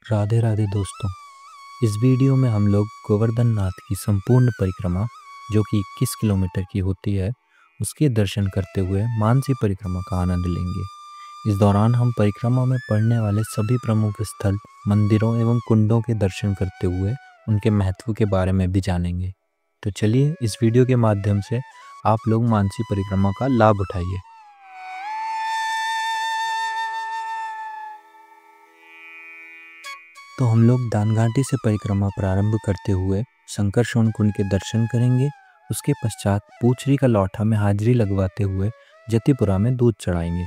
राधे राधे दोस्तों। इस वीडियो में हम लोग गोवर्धन नाथ की संपूर्ण परिक्रमा जो कि 21 किलोमीटर की होती है उसके दर्शन करते हुए मानसी परिक्रमा का आनंद लेंगे। इस दौरान हम परिक्रमा में पड़ने वाले सभी प्रमुख स्थल, मंदिरों एवं कुंडों के दर्शन करते हुए उनके महत्व के बारे में भी जानेंगे। तो चलिए इस वीडियो के माध्यम से आप लोग मानसी परिक्रमा का लाभ उठाइए। तो हम लोग दानघाटी से परिक्रमा प्रारंभ करते हुए संकर्षण कुंड के दर्शन करेंगे। उसके पश्चात पूछरी का लौठा में हाजिरी लगवाते हुए जतिपुरा में दूध चढ़ाएंगे।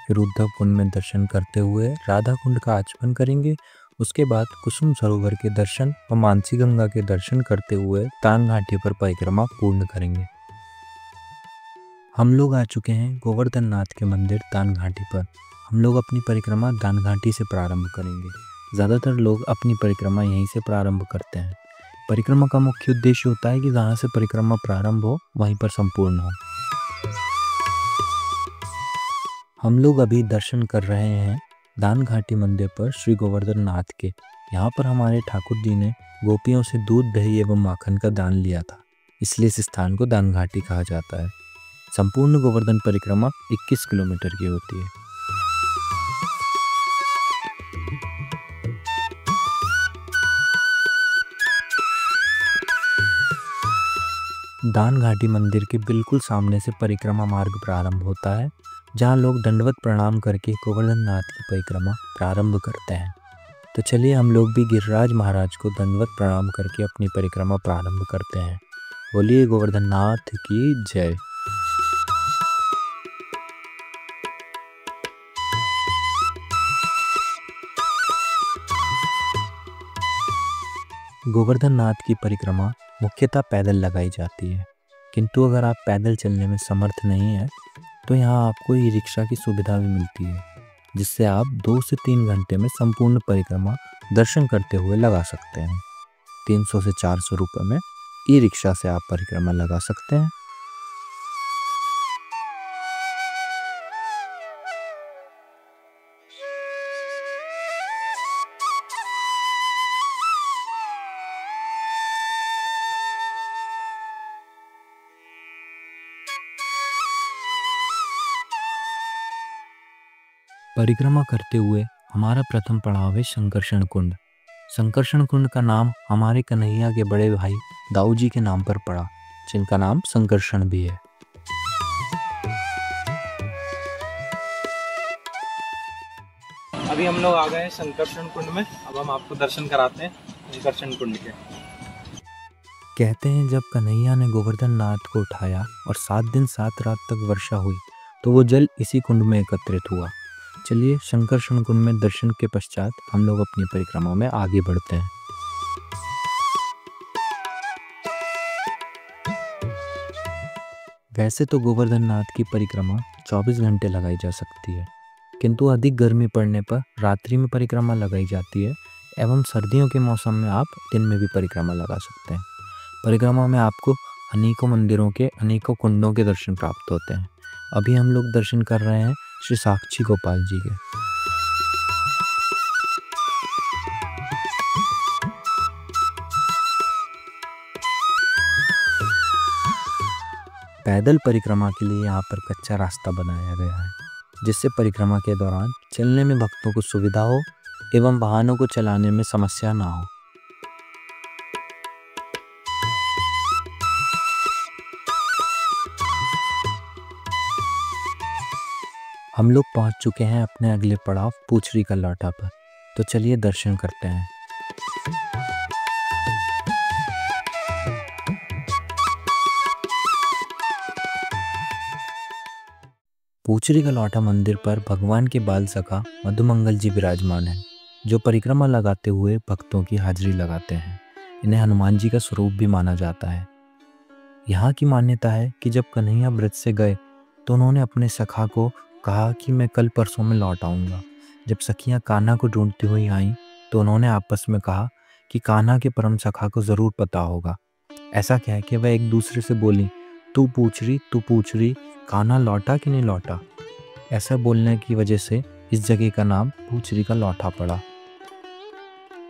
फिर उद्धव कुंड में दर्शन करते हुए राधा कुंड का आचमन करेंगे। उसके बाद कुसुम सरोवर के दर्शन व मानसी गंगा के दर्शन करते हुए दानघाटी पर परिक्रमा पूर्ण करेंगे। हम लोग आ चुके हैं गोवर्धन नाथ के मंदिर दानघाटी पर। हम लोग अपनी परिक्रमा दानघाटी से प्रारंभ करेंगे। ज़्यादातर लोग अपनी परिक्रमा यहीं से प्रारंभ करते हैं। परिक्रमा का मुख्य उद्देश्य होता है कि जहाँ से परिक्रमा प्रारंभ हो वहीं पर संपूर्ण हो। हम लोग अभी दर्शन कर रहे हैं दानघाटी मंदिर पर श्री गोवर्धन नाथ के। यहाँ पर हमारे ठाकुर जी ने गोपियों से दूध, दही एवं माखन का दान लिया था, इसलिए इस स्थान को दानघाटी कहा जाता है। संपूर्ण गोवर्धन परिक्रमा 21 किलोमीटर की होती है। दानघाटी मंदिर के बिल्कुल सामने से परिक्रमा मार्ग प्रारंभ होता है, जहां लोग दंडवत प्रणाम करके गोवर्धन नाथ की परिक्रमा प्रारंभ करते हैं। तो चलिए हम लोग भी गिरिराज महाराज को दंडवत प्रणाम करके अपनी परिक्रमा प्रारंभ करते हैं। बोलिए गोवर्धन नाथ की जय। गोवर्धन नाथ की परिक्रमा मुख्यतः पैदल लगाई जाती है, किंतु अगर आप पैदल चलने में समर्थ नहीं है तो यहाँ आपको ई रिक्शा की सुविधा भी मिलती है, जिससे आप 2 से 3 घंटे में संपूर्ण परिक्रमा दर्शन करते हुए लगा सकते हैं। 300 से 400 रुपये में ई रिक्शा से आप परिक्रमा लगा सकते हैं। परिक्रमा करते हुए हमारा प्रथम पड़ाव है संकर्षण कुंड। संकर्षण कुंड का नाम हमारे कन्हैया के बड़े भाई दाऊ जी के नाम पर पड़ा, जिनका नाम संकर्षण भी है। अभी हम लोग आ गए हैं संकर्षण कुंड में। अब हम आपको दर्शन कराते हैं संकर्षण कुंड के। कहते हैं जब कन्हैया ने गोवर्धन नाथ को उठाया और 7 दिन 7 रात तक वर्षा हुई तो वो जल इसी कुंड में एकत्रित हुआ। चलिए संकर्षण कुंड में दर्शन के पश्चात हम लोग अपनी परिक्रमा में आगे बढ़ते हैं। वैसे तो गोवर्धन नाथ की परिक्रमा 24 घंटे लगाई जा सकती है, किंतु अधिक गर्मी पड़ने पर रात्रि में परिक्रमा लगाई जाती है एवं सर्दियों के मौसम में आप दिन में भी परिक्रमा लगा सकते हैं। परिक्रमा में आपको अनेकों मंदिरों के अनेकों कुंडों के दर्शन प्राप्त होते हैं। अभी हम लोग दर्शन कर रहे हैं श्री साक्षी गोपाल जी के। पैदल परिक्रमा के लिए यहाँ पर कच्चा रास्ता बनाया गया है, जिससे परिक्रमा के दौरान चलने में भक्तों को सुविधा हो एवं वाहनों को चलाने में समस्या ना हो। हम लोग पहुंच चुके हैं अपने अगले पड़ाव पूछरी का लौठा पर। तो चलिए दर्शन करते हैं। पूछरी का लौठा मंदिर पर भगवान के बाल सखा मधुमंगल जी विराजमान हैं, जो परिक्रमा लगाते हुए भक्तों की हाजिरी लगाते हैं। इन्हें हनुमान जी का स्वरूप भी माना जाता है। यहाँ की मान्यता है कि जब कन्हैया ब्रज से गए तो उन्होंने अपने सखा को कहा कि मैं कल परसों में लौट आऊँगा। जब सखियाँ कान्हा को ढूंढती हुई आईं तो उन्होंने आपस में कहा कि कान्हा के परम सखा को ज़रूर पता होगा। ऐसा कह के वह एक दूसरे से बोली, तू पूछ रही कान्हा लौटा कि नहीं लौटा। ऐसा बोलने की वजह से इस जगह का नाम पूछरी का लौठा पड़ा।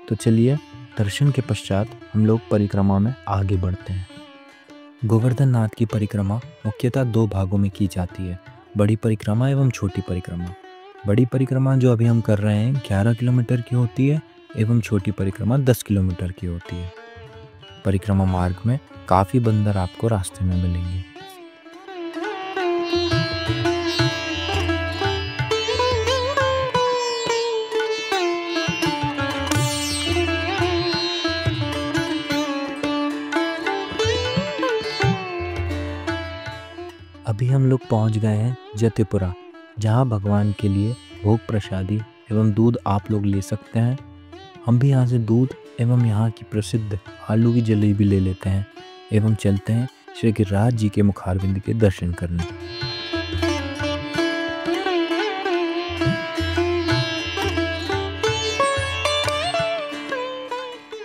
तो चलिए दर्शन के पश्चात हम लोग परिक्रमा में आगे बढ़ते हैं। गोवर्धन नाथ की परिक्रमा मुख्यतः 2 भागों में की जाती है, बड़ी परिक्रमा एवं छोटी परिक्रमा। बड़ी परिक्रमा जो अभी हम कर रहे हैं 11 किलोमीटर की होती है एवं छोटी परिक्रमा 10 किलोमीटर की होती है। परिक्रमा मार्ग में काफ़ी बंदर आपको रास्ते में मिलेंगे। अभी हम लोग पहुंच गए हैं जतिपुरा, जहां भगवान के लिए भोग प्रसादी एवं दूध आप लोग ले सकते हैं। हम भी यहाँ से दूध एवं यहाँ की प्रसिद्ध आलू की जलेबी ले लेते हैं एवं चलते हैं श्री गिरिराज जी के मुखारविंद के दर्शन करने।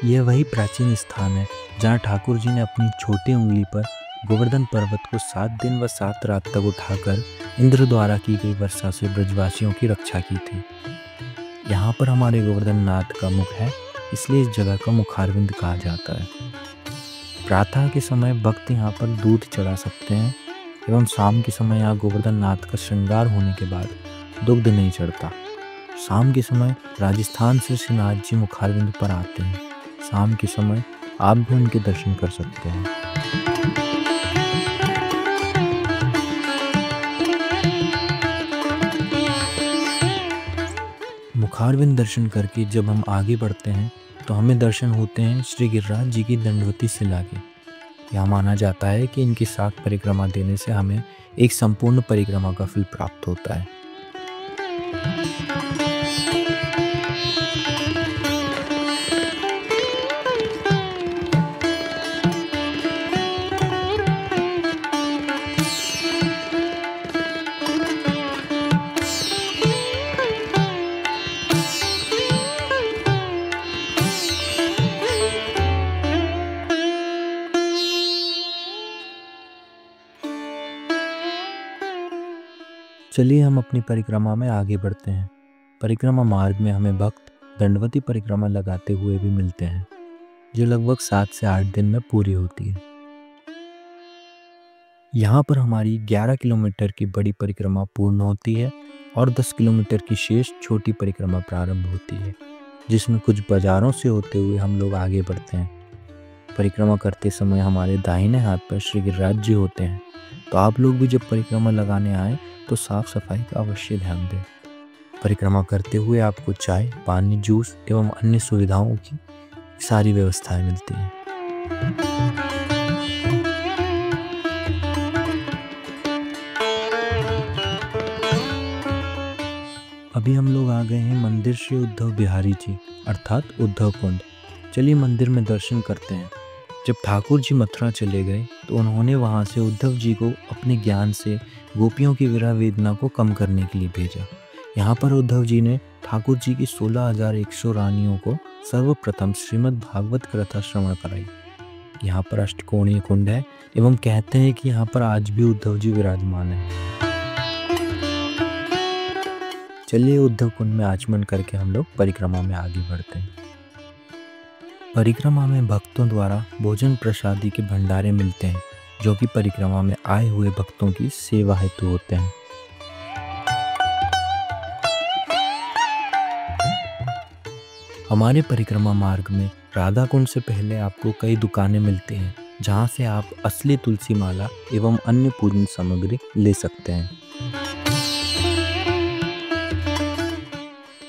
यह वही प्राचीन स्थान है जहाँ ठाकुर जी ने अपनी छोटी उंगली पर गोवर्धन पर्वत को 7 दिन व 7 रात तक उठाकर इंद्र द्वारा की गई वर्षा से ब्रजवासियों की रक्षा की थी। यहाँ पर हमारे गोवर्धन नाथ का मुख है, इसलिए इस जगह का मुखारविंद कहा जाता है। प्रातः के समय भक्त यहाँ पर दूध चढ़ा सकते हैं एवं शाम के समय यहाँ गोवर्धन नाथ का श्रृंगार होने के बाद दुग्ध नहीं चढ़ता। शाम के समय राजस्थान से श्रीनाथ जी मुखारविंद पर आते हैं। शाम के समय आप भी उनके दर्शन कर सकते हैं। मुखारविंद दर्शन करके जब हम आगे बढ़ते हैं तो हमें दर्शन होते हैं श्री गिरिराज जी की दंडवती शिला के। यह माना जाता है कि इनकी 7 परिक्रमा देने से हमें एक संपूर्ण परिक्रमा का फल प्राप्त होता है। चलिए हम अपनी परिक्रमा में आगे बढ़ते हैं। परिक्रमा मार्ग में हमें भक्त दंडवती परिक्रमा लगाते हुए भी मिलते हैं, जो लगभग 7 से 8 दिन में पूरी होती है। यहाँ पर हमारी 11 किलोमीटर की बड़ी परिक्रमा पूर्ण होती है और 10 किलोमीटर की शेष छोटी परिक्रमा प्रारंभ होती है, जिसमें कुछ बाजारों से होते हुए हम लोग आगे बढ़ते हैं। परिक्रमा करते समय हमारे दाहिने हाथ पर श्री गिरिराज जी होते हैं, तो आप लोग भी जब परिक्रमा लगाने आए तो साफ सफाई का अवश्य ध्यान दें। परिक्रमा करते हुए आपको चाय, पानी, जूस एवं अन्य सुविधाओं की सारी व्यवस्थाएं मिलती हैं। अभी हम लोग आ गए हैं मंदिर श्री उद्धव बिहारी जी अर्थात उद्धव कुंड। चलिए मंदिर में दर्शन करते हैं। जब ठाकुर जी मथुरा चले गए तो उन्होंने वहां से उद्धव जी को अपने ज्ञान से गोपियों की विरह वेदना को कम करने के लिए भेजा। यहाँ पर उद्धव जी ने ठाकुर जी की 16,100 रानियों को सर्वप्रथम श्रीमद् भागवत कथा श्रवण कराई। यहाँ पर अष्टकोणीय कुंड है एवं कहते हैं कि यहाँ पर आज भी उद्धव जी विराजमान है। चलिए उद्धव कुंड में आचमन करके हम लोग परिक्रमा में आगे बढ़ते हैं। परिक्रमा में भक्तों द्वारा भोजन प्रसादी के भंडारे मिलते हैं, जो कि परिक्रमा में आए हुए भक्तों की सेवा हेतु होते हैं। हमारे परिक्रमा मार्ग में राधा कुंड से पहले आपको कई दुकानें मिलती हैं, जहां से आप असली तुलसी माला एवं अन्य पूजन सामग्री ले सकते हैं।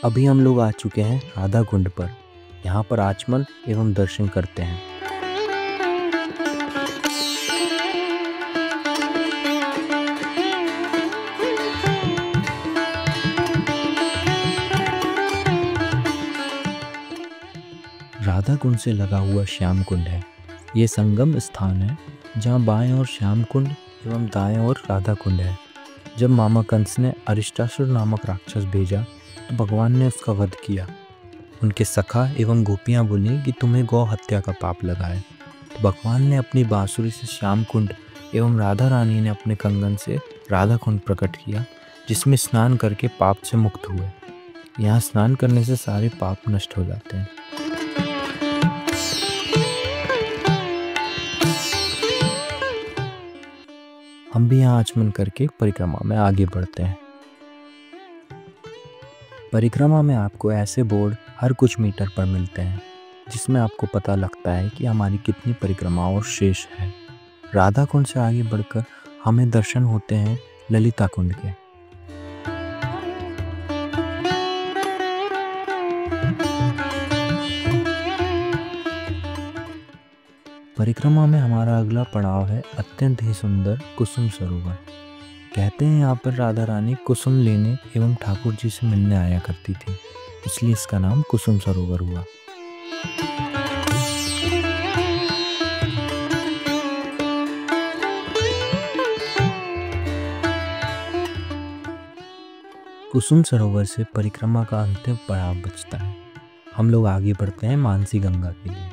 अभी हम लोग आ चुके हैं राधा कुंड पर। यहाँ पर आचमन एवं दर्शन करते हैं। राधा कुंड से लगा हुआ श्याम कुंड है। ये संगम स्थान है जहाँ बाएं ओर श्याम कुंड एवं दाएं ओर राधा कुंड है। जब मामा कंस ने अरिष्टासुर नामक राक्षस भेजा तो भगवान ने उसका वध किया। उनके सखा एवं गोपियां बोली कि तुम्हें गौ हत्या का पाप लगा है। तो भगवान ने अपनी बांसुरी से श्याम कुंड एवं राधा रानी ने अपने कंगन से राधा कुंड प्रकट किया, जिसमें स्नान करके पाप से मुक्त हुए। यहाँ स्नान करने से सारे पाप नष्ट हो जाते हैं। हम भी यहाँ आचमन करके परिक्रमा में आगे बढ़ते हैं। परिक्रमा में आपको ऐसे बोर्ड हर कुछ मीटर पर मिलते हैं जिसमें आपको पता लगता है कि हमारी कितनी परिक्रमा और शेष है। राधा कुंड से आगे बढ़कर हमें दर्शन होते हैं ललिता कुंड के। परिक्रमा में हमारा अगला पड़ाव है अत्यंत ही सुंदर कुसुम सरोवर। कहते हैं यहाँ पर राधा रानी कुसुम लेने एवं ठाकुर जी से मिलने आया करती थी, इसलिए इसका नाम कुसुम सरोवर हुआ। कुसुम सरोवर से परिक्रमा का अंतिम पड़ाव बचता है। हम लोग आगे बढ़ते हैं मानसी गंगा के लिए।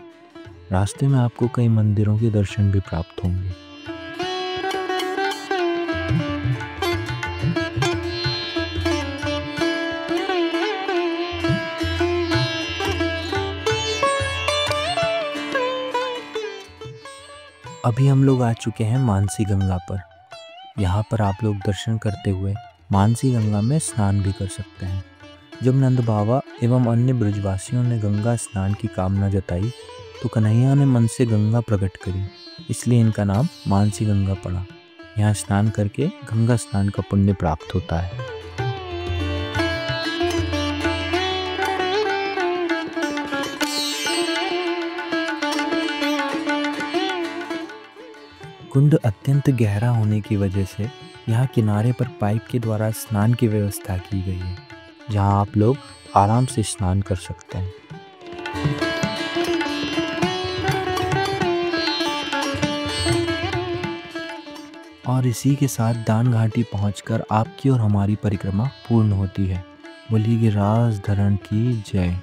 रास्ते में आपको कई मंदिरों के दर्शन भी प्राप्त होंगे। अभी हम लोग आ चुके हैं मानसी गंगा पर। यहाँ पर आप लोग दर्शन करते हुए मानसी गंगा में स्नान भी कर सकते हैं। जब नंद बाबा एवं अन्य ब्रजवासियों ने गंगा स्नान की कामना जताई तो कन्हैया ने मन से गंगा प्रकट करी, इसलिए इनका नाम मानसी गंगा पड़ा। यहाँ स्नान करके गंगा स्नान का पुण्य प्राप्त होता है। कुंड अत्यंत गहरा होने की वजह से यहाँ किनारे पर पाइप के द्वारा स्नान की व्यवस्था की गई है, जहाँ आप लोग आराम से स्नान कर सकते हैं। और इसी के साथ दान घाटी पहुंचकर आपकी और हमारी परिक्रमा पूर्ण होती है। बोलिए गिरिराज धरण की जय।